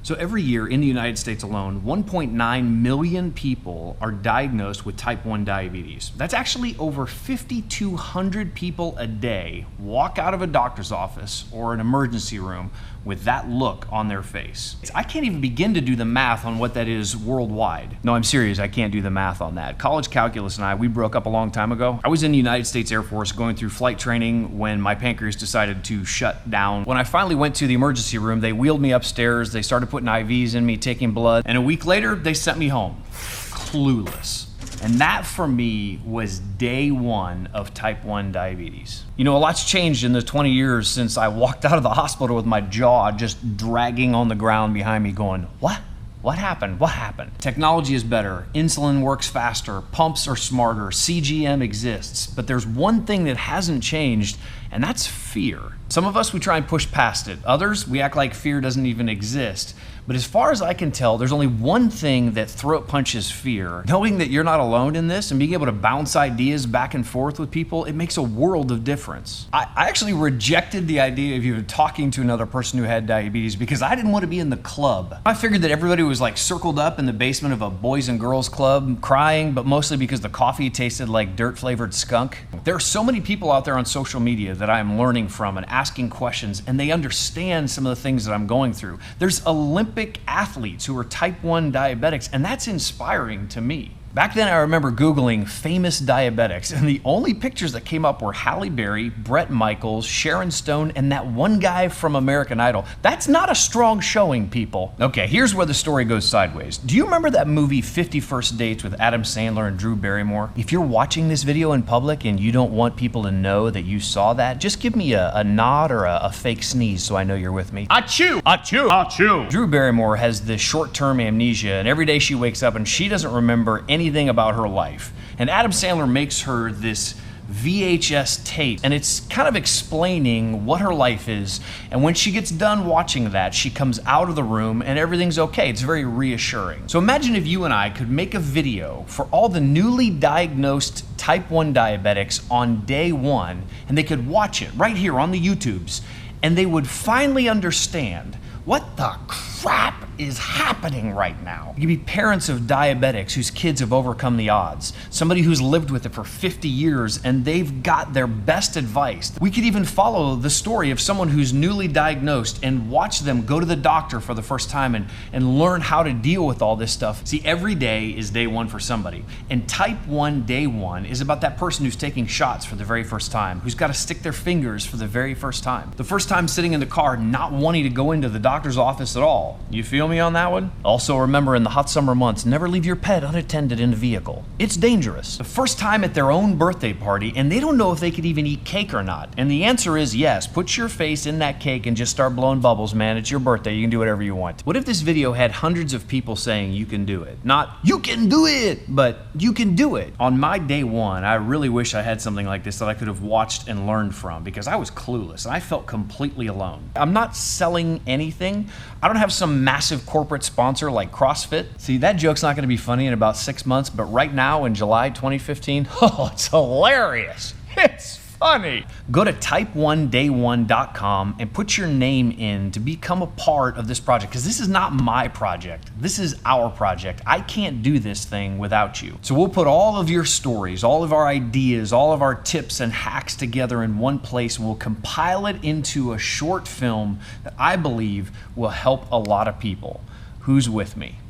So every year in the United States alone, 1.9 million people are diagnosed with type 1 diabetes. That's actually over 5,200 people a day walk out of a doctor's office or an emergency room with that look on their face. I can't even begin to do the math on what that is worldwide. No, I'm serious, I can't do the math on that. College calculus and we broke up a long time ago. I was in the United States Air Force going through flight training when my pancreas decided to shut down. When I finally went to the emergency room, they wheeled me upstairs, they started putting IVs in me, taking blood, and a week later, they sent me home. Clueless. And that for me was day one of type 1 diabetes. You know, a lot's changed in the 20 years since I walked out of the hospital with my jaw just dragging on the ground behind me going, what? What happened? What happened? Technology is better, insulin works faster, pumps are smarter, CGM exists, but there's one thing that hasn't changed, and that's fear. Some of us, we try and push past it. Others, we act like fear doesn't even exist. But as far as I can tell, there's only one thing that throat punches fear. Knowing that you're not alone in this and being able to bounce ideas back and forth with people, it makes a world of difference. I actually rejected the idea of even talking to another person who had diabetes because I didn't want to be in the club. I figured that everybody was like circled up in the basement of a boys and girls club crying, but mostly because the coffee tasted like dirt flavored skunk. There are so many people out there on social media that I'm learning from and asking questions, and they understand some of the things that I'm going through. There's Olympic athletes who are type 1 diabetics, and that's inspiring to me. Back then, I remember Googling famous diabetics, and the only pictures that came up were Halle Berry, Bret Michaels, Sharon Stone, and that one guy from American Idol. That's not a strong showing, people. Okay, here's where the story goes sideways. Do you remember that movie 50 First Dates with Adam Sandler and Drew Barrymore? If you're watching this video in public and you don't want people to know that you saw that, just give me a nod or a fake sneeze so I know you're with me. Achoo! Achoo! Achoo! Drew Barrymore has this short-term amnesia, and every day she wakes up and she doesn't remember anything about her life. And Adam Sandler makes her this VHS tape, and it's kind of explaining what her life is. And when she gets done watching that, she comes out of the room and everything's okay. It's very reassuring. So imagine if you and I could make a video for all the newly diagnosed type 1 diabetics on day one, and they could watch it right here on the YouTubes, and they would finally understand what the crap is happening right now. You could be parents of diabetics whose kids have overcome the odds. Somebody who's lived with it for 50 years and they've got their best advice. We could even follow the story of someone who's newly diagnosed and watch them go to the doctor for the first time and learn how to deal with all this stuff. See, every day is day one for somebody. And type 1 day one is about that person who's taking shots for the very first time, who's got to stick their fingers for the very first time. The first time sitting in the car not wanting to go into the doctor's office at all. You feel me on that one? Also remember, in the hot summer months, never leave your pet unattended in a vehicle. It's dangerous. The first time at their own birthday party and they don't know if they could even eat cake or not. And the answer is yes. Put your face in that cake and just start blowing bubbles, man. It's your birthday. You can do whatever you want. What if this video had hundreds of people saying you can do it? Not you can do it, but you can do it. On my day one, I really wish I had something like this that I could have watched and learned from, because I was clueless and I felt completely alone. I'm not selling anything. I don't have some massive corporate sponsor like CrossFit. See, that joke's not gonna be funny in about 6 months, but right now in July 2015, oh, it's hilarious. It's funny. Go to type1day1.com and put your name in to become a part of this project, because this is not my project. This is our project. I can't do this thing without you. So we'll put all of your stories, all of our ideas, all of our tips and hacks together in one place. We'll compile it into a short film that I believe will help a lot of people. Who's with me?